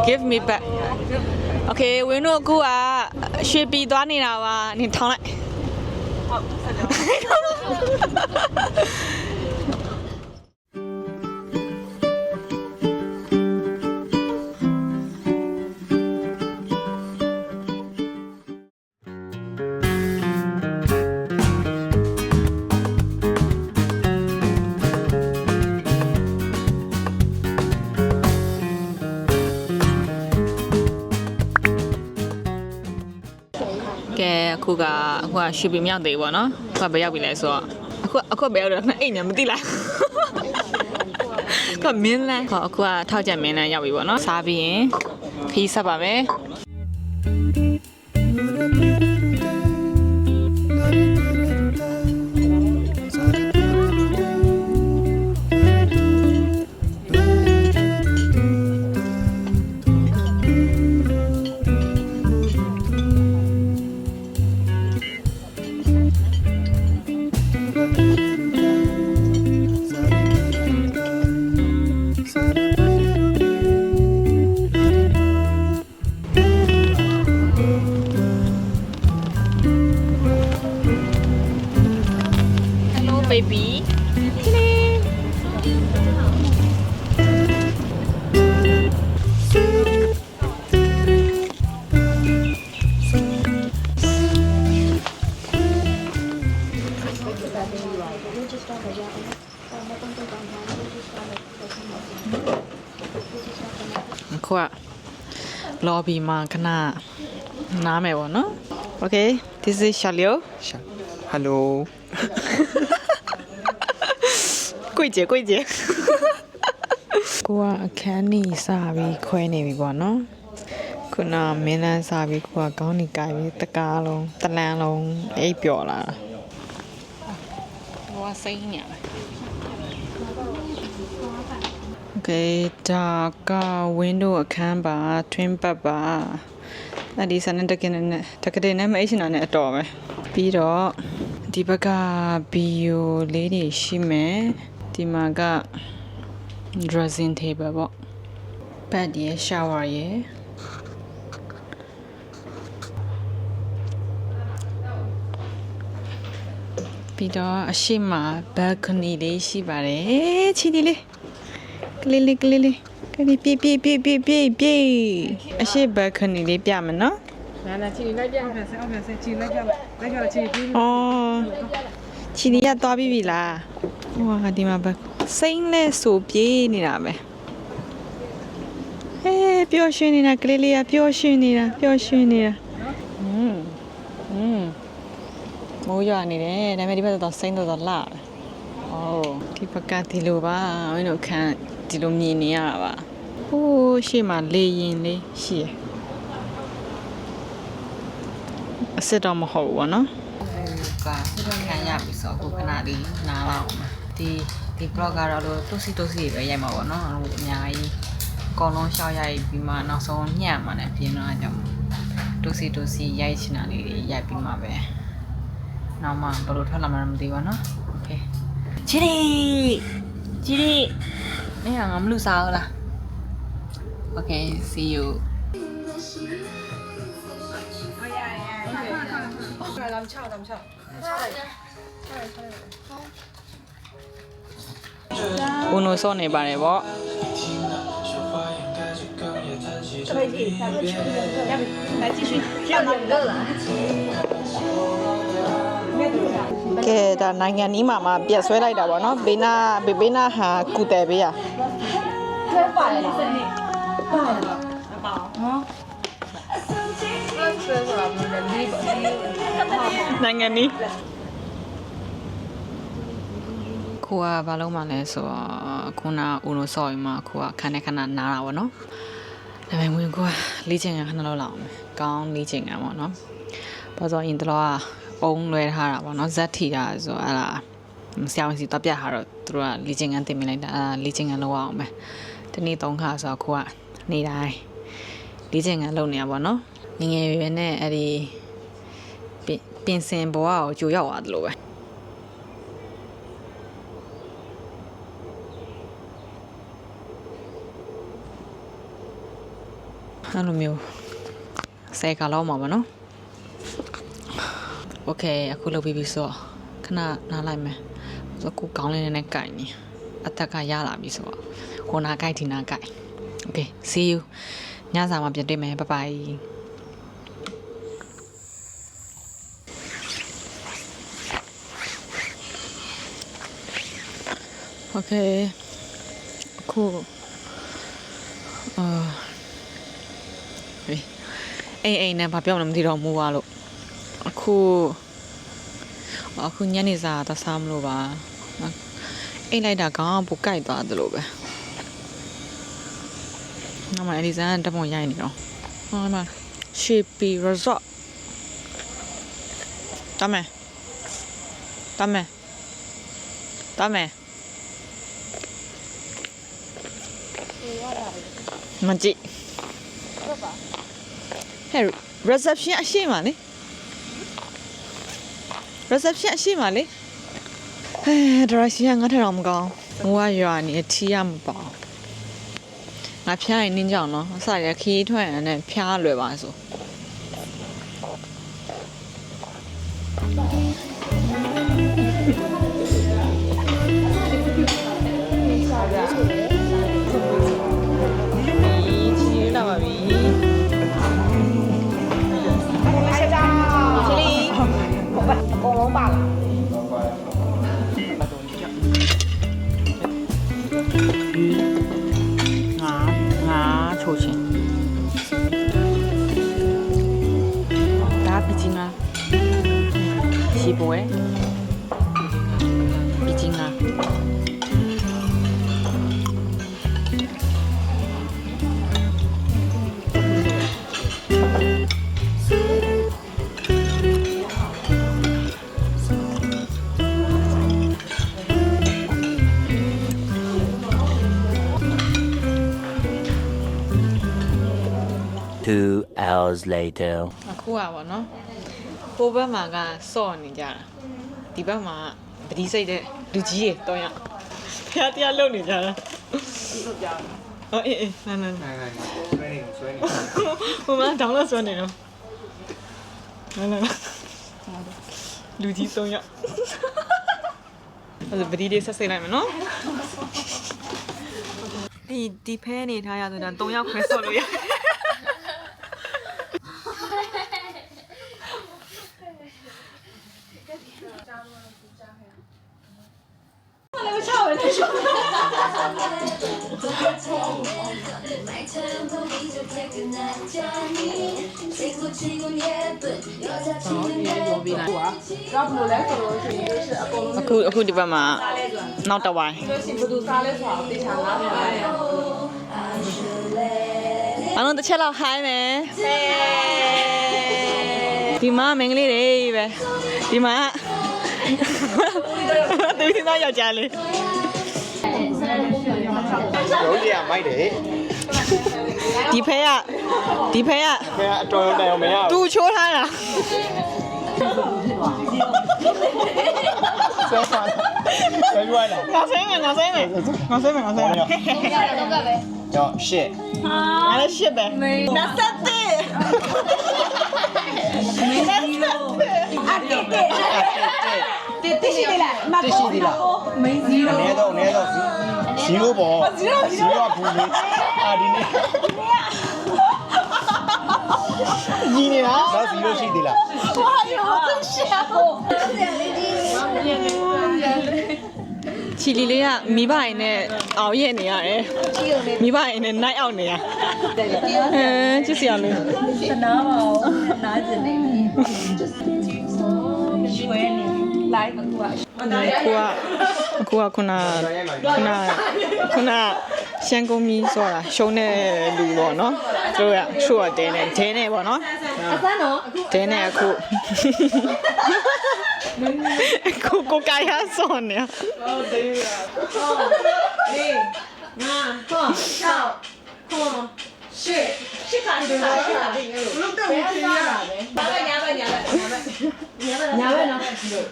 Give me back. Okay, we know cô à suy bị toán này nào à, nhìn thong lại. ကဲအခုကရွှေပြည်မြောက်သေးပေါ့နော်အခုကဘယ်ရောက်ပြီလဲဆိုတော့အခုဘယ်ရောက်လဲအိမ်နဲ့မသိလားကမင်းလန်းအခုကထောက်ချက်မင်းလန်းရောက်ပြီပေါ့နော်စားပြီးရင်ခီးဆက်ပါမယ်baby အခုက lobby မှာခဏနားမယ်ပေါ့နော် Okay this is Shalio Hello ကိုကြီးကိုကအခန်းနေစားပြီးခွဲနေပြီပေါ့နော်ခုနမင်းလန်းစားပြီးကိုကကောင်းနေကြပြီတကားလုံးတလန်းလုံးအိပ်ပျော်လာဟိုကစိတ်ညပဲโอเคဒါက window အခန်းပါ twin bed ပါအဲ့ဒီစနတကင်းနဲ့တကတဲ့နဲ့မအိရှင်တာနဲ့အတော်ပဲပြီးတော့ဒီဘက်ကဘီယိုလေးတွေရှိမယ်ဒီမှာက dressing table ပေါ့ bed ရယ် shower ရယ်ပြီးတော့အရှိမ balcony လေးရှိပါတယ်ချီဒီလေးကလေးလေးပြေးအရှိ balcony လေးပြမယ်နော်来，起来边，后边起来边，来边起边。哦，ချီဒီရသွားပြီလားဟိုကဒီမှာပဲစိမ့်လဲဆိုပြေးနေတာပဲဟဲ့ပျော်ရွှင်နေတာကလေးလေးကပျော်ရွှင်နေတာမိုးရွာနေတယ်ဒါပေမဲ့ဒီဘက်တော့စိမ့်တော့လာပဲအော်ဒီဘက်ကဒီလိုပါမင်းတို့ခန်းဒီလိုမြင်နေရတာပါဟိုးရှေ့မှာလေရင်လေးရှိရအစ်စ်တော့မဟုတ်ဘူးဗောနော်ကခံရပြီဆိုအခုခဏလေးနားလောက်ဒီ blog ကတော့လို့တိုးစီပဲရိုက်မှာဗောနော်အများကြီးအကုန်လုံးရှောက်ရိုက်ပြီးမှနောက်ဆုံးညံ့မှာနဲ့ပြင်းတော့အကြောင်းတိုးစီရိုက်ချင်တာလေးတွေရိုက်ပြီးမှပဲနောက်မှဘယ်လိုထွက်လာမှန်းမသိဘူးဗောနော်โอเคချီရီမင်းကငါမလို့စားလား Okay see you 咱们跳。ဦးနိုစောနေပါတယ်ဗော来继续，跳哪个了？ကဲဒါနိုင်ငံนี้မှာပြက်ဆွဲလိုက်တာဗောနော်ဘေးနာဟာကူတယ်ဘေးရနိုင်ငံนี้ကိုကဘာလုံးမှလဲဆိုတော့ခုနဦးနိုစော်ရင်မှာကိုကခဏနားတာဗောနော်ဒါပေမဲ့ကိုကလေ့ကျင့်ခန်းခဏလောက်အောင်မယ်ကောင်းလေ့ကျင့်ခန်းဗောနော်ဘာလို့ရင်တော့အုံလွဲထားတာဗောနော်ဇက်ထီတာဆိုအဲ့ဒါဆရာဝန်စီတော့ပြထားတော့သူတို့ကလေ့ကျင့်ခန်းတင်မိလိုက်တာလေ့ကျင့်ခန်းလုပ်အောင်မယ်ဒီနေ့3ခါဆိုတော့ကိုကနေတိုင်းလေ့ကျင့်ခန်းလုပ်နေရဗောနော်ငငယ်ရွယ်နဲ့အဲ့ဒီပြင်ဆင်ဘဝကိုကြိုရောက်သွားတယ်လို့ပဲ အဲ့လိုမျိုး10ခါလောက်မှာပါနော်โอเคအခုလုပ်ပြီးပြီဆိုတော့ခဏနားလိုက်မယ်ဆိုတော့ကိုကောင်းလေးနဲ့ကြိုက်နေအသက်ကရလာပြီဆိုတော့ဟိုနာကြိုက်ဒီနာကြိုက်โอเค see you ညစာမှာပြန်တွေ့မယ် bye byeโอเคအခုအိမ်နဲ့ဘာပြောမှမသိတော့မူပါလို့အခုညနေစာသစားမလို့ပါအိမ်လိုက်တာခေါင်းပူကြိုက်သွားသလိုပဲနောက်မှအလီဇန်တက်ပုံရိုက်နေတော့ဟောမှာ Shippy Resort တမဲမကြည့်ဟဲ့ reception အရှိမလေ reception အရှိမလေdirection ငါထတော့မကောင်းမိုးကရွာနေထီးရမပေါ့ငါဖျားရင်နင်းကြောင်နော်အစရခီးထွက်ရတဲ့ဖျားလွယ်ပါဆိုချိုချင်းဒါပီဂျင်နာစီပွဲပီဂျင်နာ2 hours later အခုอ่ะဗောနော်ဟိုဘက်မှာကစော့နေကြတာဒီဘက်မှာပတိစိတ်တဲ့လူကြီးတွေတော့ရဖျားတရားလုံနေကြတာအော်အေးနာဆွဲနေဟိုမှာဒေါင်းလို့ဆွဲနေတော့နာလူကြီးတော့ရအဲ့ဒါပတိတွေဆက်စိတ်လိုက်မယ်နော်ဒီဖဲနေထားရဆိုတာ3ယောက်ခွဲဆော့လို့ရအခုဒီဘက်မှာနောက်တစ်ဝိုင်းအားလုံးတစ်ချက်လောက်ဟိုင်းမယ်ဒီမှာမင်္ဂလေးတွေပဲဒီမှာသူဒီတော့ယောက်ျားလေးတို့ကြီးကမိုက်တယ်ဒီဖဲကအတော်တိုင်အောင်မရဘူးသူချိုးထားတာဆွဲရွားလာငါဆင်းမယ်တော့ရှစ်ငါလည်းရှစ်ပဲနတ်သက်တဲ့တိရှိသေးလားမတော်မင်း0အနည်းတော့0ပေါ့0ကဘူးလေဒီနေ့ညီနေလားတော့0ရှိသေးလားဟာရောသူရှာကိုချီလီလေးကမိဘရင်နဲ့အောင်ရက်နေရတယ်မိဘရင်နဲ့ night out နေရချစ်စရာလို့သနာပါဦးနားကျင်နေပြီရွှဲနေ live အခုကခုနရှမ်းကုန်းကြီးဆိုတာရှုံးတဲ့လူပေါ့နော်သူတို့ကချို့တဲနေပေါ့နော်အစမ်းတော့တဲနေအခုကိုကိုရဆောင်းနေဟုတ်တယ်လေးငါဟော6ခေါ်ရှစ်ခါဘလို့တော့ဝင်ရတာပဲညာပဲနော်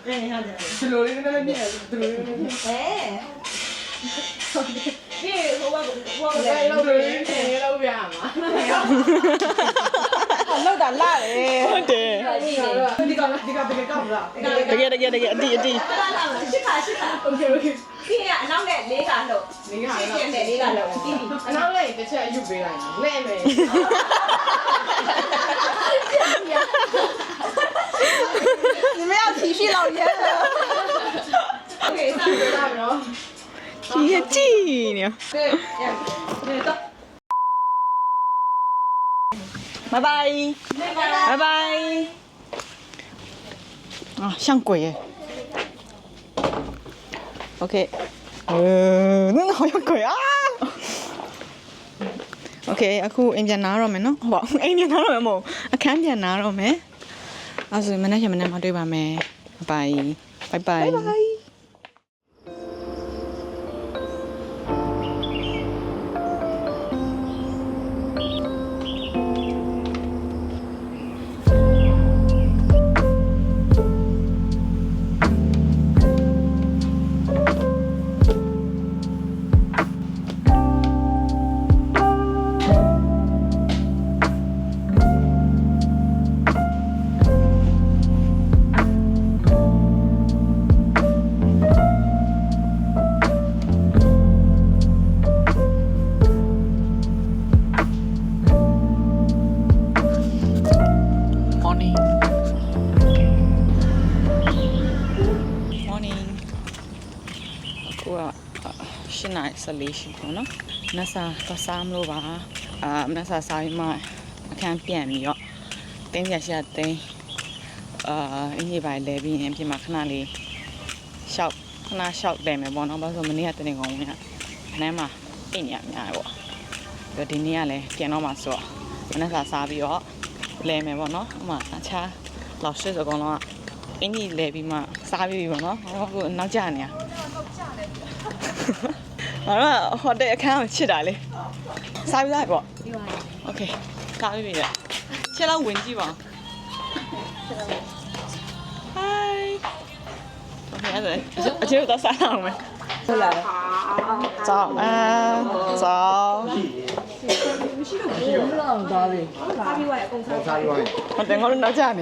ဒီလိုလေးနည်းနည်းမြင်ဒီလိုလေးဒီဟိုကလောက်ပြီး ပြရမှာလောက်တာလာတယ် ဟုတ်တယ် ဒီကောင်တကယ်ကောက်လား တကယ်အတီ ရှစ်ခါโอเคဒီကအနောက်နဲ့၄ခါလို့၄ခါနဲ့၄ခါလို့အနောက်လည်းတစ်ချက်အယူပေးလိုက်လဲ့မယ်你们要体恤老人了。OK， 上回来了。 ဒီရကြည့်နေ 对，对，走。拜拜拜拜啊像鬼耶 OK 真的好像鬼啊 OK အခုအိမ်ပြန်နားတော့မယ်နော်ဟုတ်အိမ်ပြန်နားတော့မယ်မဟုတ်အခန်းပြန်နားတော့မယ်အဲ့ဆိုမနေ့ကမနေ့မှတွေ့ပါမယ်ဘိုင်ဘိုင်ဘိုင် Morning. Morning. ကိုကရှင်းနိုင်ဆက်လေးရှိပေါ့နော်။နတ်စာတော့စားမလို့ပါ။နတ်စာစားပြီးမှအခန်းပြန်ပြီးတော့တင်းရရှာတင်းအင်းကြီးပိုင်းလဲပြီးရင်ပြင်မှာခဏလေးရှောက်တယ်မယ်ပေါ့နော်။ဘာလို့ဆိုမနေ့ကတနေ့ကောင်ဝင်ကခဏမှအိတ်နေရများပေါ့။ဒီနေ့ကလည်းပြန်တော့မှဆိုတော့နတ်စာစားပြီးတော့လဲမယ်ပေါ့နော်။ဥမာအခြားလောက်ရှိဆိုကောင်တော့အင်းကြီးလဲပြီးမှစားပြီးပေါ့နော်။ဟိုနောက်ကျနေရ။ဘာလို့ဟိုတဲ့အခန်းကိုချစ်တာလေစားပြီးသားပေါ့ပြီးပါပြီโอเคစားပြီးပြီချက်လောက်ဝင်ကြည့်ပါဦး Hi โอเคအဲ့ဒါအကျိုးတော့စားအောင်မယ်ဟုတ်လား早安早我等我到家呢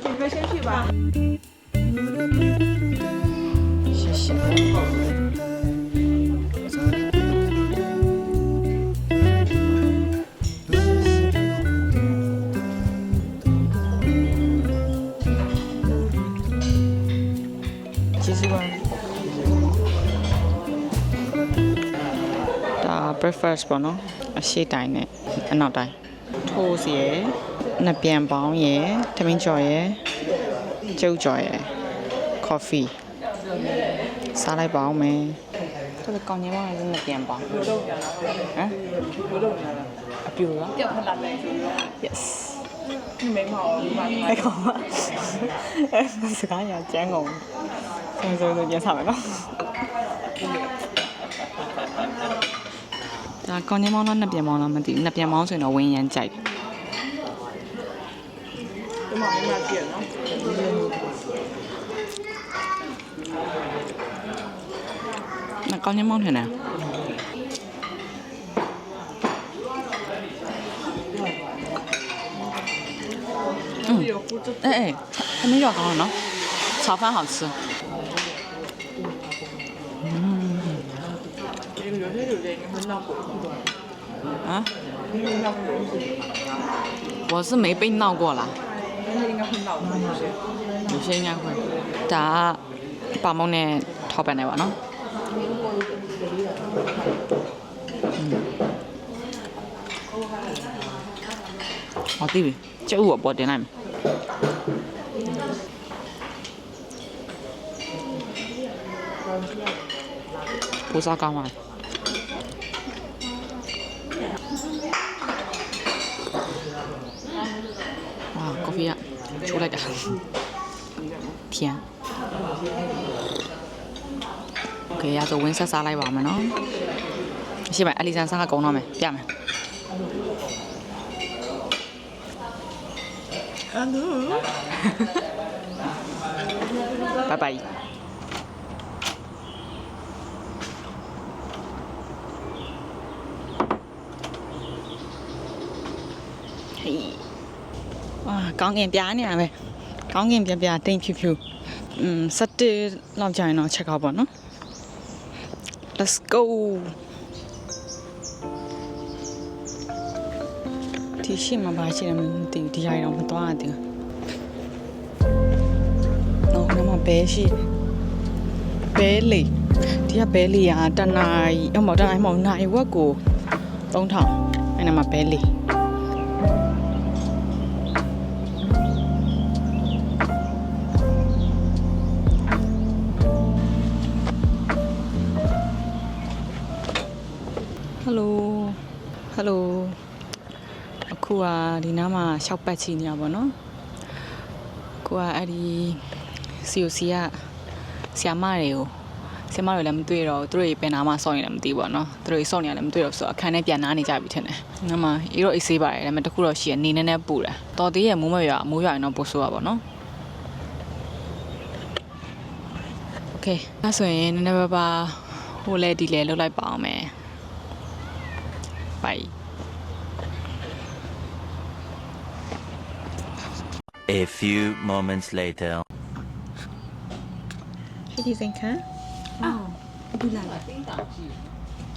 你们先去吧。谢谢breakfast ပေါ့နော်အရှိတိုင်းနဲ့အနောက်တိုင်းထိုးစီရယ်နှစ်ပြန်ပေါင်းရယ်ထမင်းကြော်ရယ်ကျုပ်ကြော်ရယ် coffee စားလိုက်ပါအောင်မယ်ဆိုတော့ကောင်းကြီးမောင်းလည်းနှစ်ပြန်ပေါင်းဟမ်အပြူရောပြောက်ဖက်လာတယ် yes 没毛，အဲ့ကောင်မအဲ့စကားရကျန်းကုန်ဆိုပြန်စားမယ်နော်ဒါကောင်းကြီးမောင်းတော့နှစ်ပြန်ပေါင်းတော့မသိဘူးနှစ်ပြန်ပေါင်းဆိုရင်တော့ဝင်းရမ်းကြိုက်တယ်这毛没变呢。那高年猫天呢？哎，还没咬高呢，炒饭好吃。有些酒店应该会闹鬼。啊？因为闹鬼。我是没被闹过啦。但是应该会闹鬼有些。有些应该会。ဒါပါမောင်းနဲ့ထောက်ပံ့နေပါနော်ဟောတိပြီကျုပ်ကပေါ်တင်လိုက်မယ်ပူစားကောင်းပါ哇咖啡啊出来的甜โอเคရဆိုဝင်းဆက်စားလိုက်ပါမယ်နော်ရှိပါအလီဆန်ဆန်ကကုန်းတော့မယ်ပြမယ်ဘိုင်ဘိုင်哇，刚给别人呗，刚给别顶飘飘，17လောက်ကြာရင်တော့ချက်ကောက်ပေါ့နော် Let's go ဒီရှိမှာပါရှိတယ်မသိဘူးဒီရိုင်တော့မသွားရသေးဘူးတော့နမဘဲရှိဘဲလီဒီကဘဲလီကတနာရီအမတနာရီမဟုတ်နိုင်ဝက်ကို3000အဲ့နမဘဲလီဟယ်လိုအခုကဒီနားမှာရှောက်ပတ်ချီနေရပါတော့ကိုကအဲ့ဒီ COC ကဆီယမတွေလည်းမတွေ့တော့သူတို့ဘယ်နားမှာစောင့်နေလဲမသိဘူးပေါ့နော်သူတို့စောင့်နေရတယ်မတွေ့တော့ဆိုအခန်းထဲပြန်နားနေကြပြီထင်တယ်နားမှာအေးတော့အေးဆေးပါတယ်ဒါပေမဲ့တခုတော့ရှိရနေနေပူတယ်တော်သေးရဲ့မိုးမရွာမိုးရွာရင်တော့ပို့ဆိုးရပါတော့โอเคအဲ့ဆိုရင်နည်းနည်းပါဟိုလဲဒီလဲလှုပ်လိုက်ပါအောင်မယ်bye A few moments later. ရှိဒီစင်ခံဘူးလာ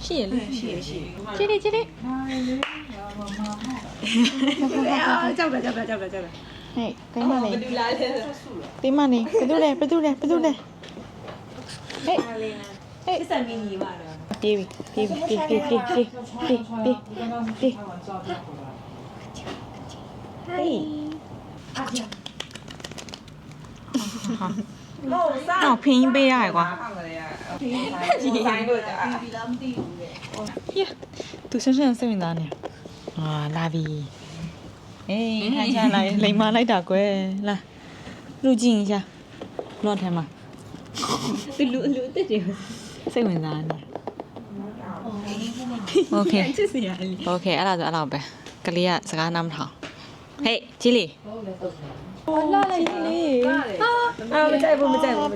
ရှိရလေရှိကြည့်ကြောက်တယ်ဟေးတိမနေတိမနေဘယ်သူလဲဟေးစစ်စံမီညီပါတော့ ပြေးနော်ဖင်းပေးရတယ်ကွာဆိုင်လို့ကြာ သူဆန်းစိတ်ဝင်စားနေလာပြီအေးဟန်ချလာလိမ်မလိုက်တာကွယ်လာလူကြည့်ရင်ရှာလော့ထဲမှာသူလူအတက်တယ်စိတ်ဝင်စားနေโอเคโอเคအဲ့ဒါဆိုအဲ့လောက်ပဲကလေးကစကားနားမထောင်ဟေးကြည့်လေလာလိုက်လေမကြိုက်ဘူး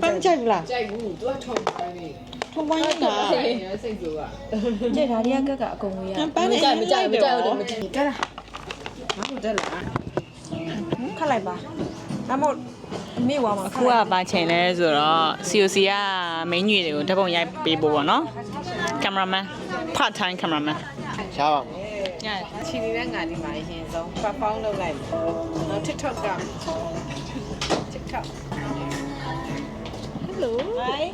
ပန်းကြိုက်ဘူးလား ကြိုက်ဘူးသူကထုံပိုင်းနေ ထုံပိုင်းတာ စိတ်စိတ်ဆိုက ကြိုက်တာဒီကကအကုန်ဝင်ရ ပန်းမကြိုက်တော့ ကဲလားငါ့ကိုတက်လာခတ်လိုက်ပါဒါမို့မိဝါမှာ အခုကပါချင်လဲဆိုတော့ COC ကမင်းကြီးတွေကိုဓာတ်ပုံရိုက်ပေးဖို့ပေါ့နော်ကင်မရာမန် part time cameraman ရှားပါညမယ်ချီနေတဲ့ငါဒီမှာအရင်ဆုံးဖတ်ပေါင်းလုပ်လိုက်နော် TikTok က TikTok Hello Hi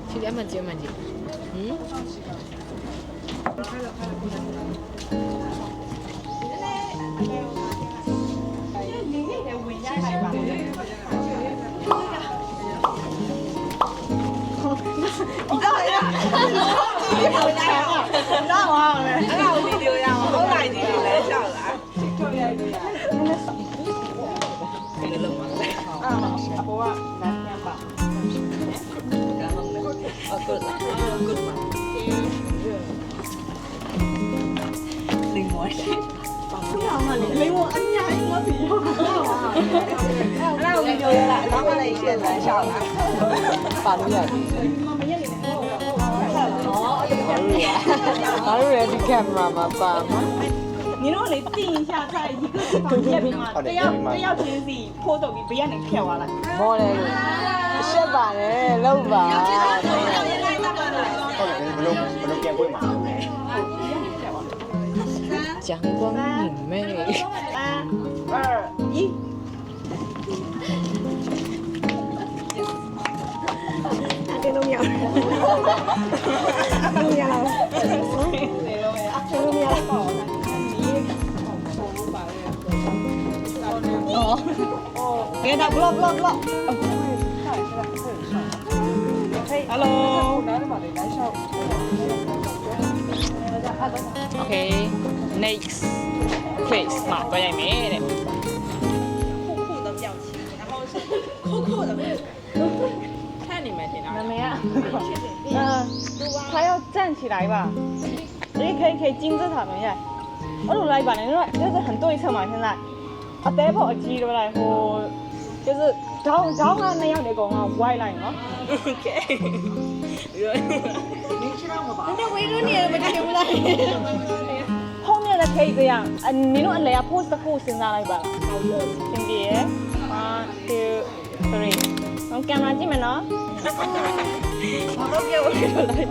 ချီရမှကျင်းမှကြီးပါလို့ရတယ်ဘာလို့လဲဒီကင်မရာမှာပါမ你那里定一下，在一个地方页面嘛，这要先是拖走你不要你飘完了。 မောတယ်လို့ရှက်ပါတယ်လောက်ပါ ဟုတ်တယ်ဘလို့ပြန်ခွင့်မှာ 阳光明媚3、2、1。这都秒了，都秒了，都秒了。给他不落。Hello。 Okay next place မှာတော့ရိုက်မယ်တဲ့酷的表情，然后是酷的。看你们听到没有？他要站起来吧？可以金字塔等一下。我来吧，因为就是很对称嘛，现在。啊，第一步记落来和就是找那样的讲啊，歪来喏。OK。人家围着你，没看出来。后面的天 OK 这样，你弄来啊 pose ကိုစဉ်းစားလိုက်ပါလားသင်ပြေရ1 2 3 အောင်ကင်မရာကြည့်မယ်နော်ဘာလို့ပြောလို့လဲ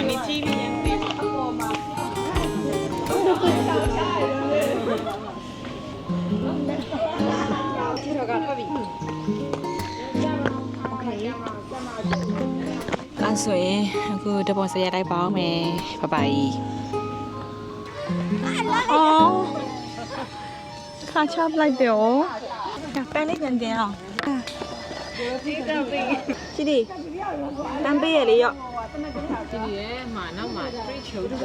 你 TV ရင်ပြီးအပေါ်မှာအဲ့ဆိုရင်အခုတပုံစရလိုက်ပါအောင်မယ်ဘဘကြီးအော်ခါချပ်လိုက်တယ်哦ပန်းလေးပြန်တင်အောင်ကြည့်ဒီတမ်းပေးရလေရော့ ဒီရဲမှာနောက်မှာတွေးချိုးတယ်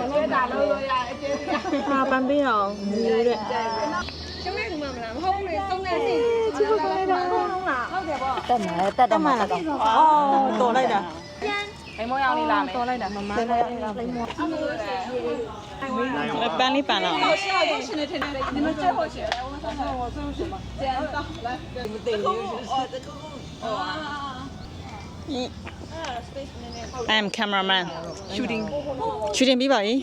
ဟာပန်းပေးအောင်ဘူးတဲ့ ကျမကမှမလားမဟုတ်လေသုံးနေစီချစ်ဖို့လေးတော့ဟုတ်လားဟုတ်တယ်ပေါ့ တက်မှာတက်တော့မှာတော့အော်တော်လိုက်တာ လိမ္မောရောင်လေးလာမယ်တော်လိုက်တာမမလိမ္မောရောင်လေးလာလိမ္မောပန်းလေးပန်းတော့ 我是要用心的天天的，你们最后写，我看看我最后写吧。这样到来，不对，哦，这个哦啊。 I am cameraman shooting shooting ပြီးပါပြီ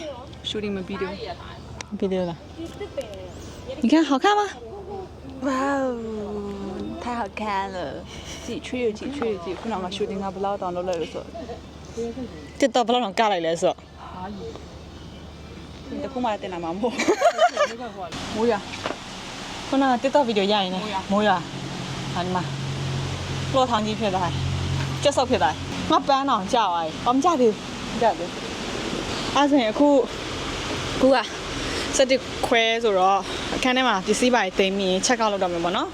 shooting မပြီးတော့ ပြီးတယ်လား你看好看吗哇哦太好看了自己吹油机ခုနက shooting ကဘလောက်တောင်လုပ်လိုက်လို့ဆို TikTok ဘယ်လောက်ကလိုက်လဲဆိုတော့ တခုမှတင်လာမှာမဟုတ်မိုးရ ခုနက TikTok ဗီဒီယိုရရင်လည်းမိုးရဟာဒီမှာပလော့ထောင်ကြီးဖြစ်သွားတယ်ကျက်ဆော့ဖြစ်သွားတယ်ငါပန်းအောင်ကြာသွားပြီအော်မကြသေးဘူးကြတယ်အဲ့ဆိုရင်အခုကစက်တစ်ခွဲဆိုတော့အခန်းထဲမှာပစ္စည်းပါတိမ်ပြီးချက်ကောက်လုပ်တော့မယ်ပေါ့နော်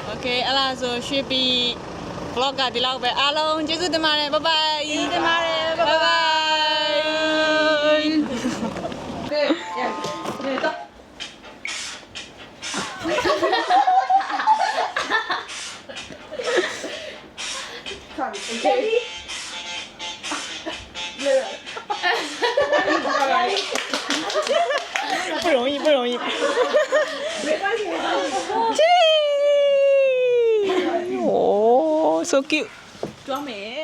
โอเคအဲ့ဒါဆိုရွှေပြည် vlog ကဒီလောက်ပဲအားလုံးကျေးဇူးတင်ပါတယ်ဘိုင်ဘိုင်ကျေးဇူးတင်ပါတယ်ဘိုင်ဘိုင်不容易没关系哦 so cute 裝မယ်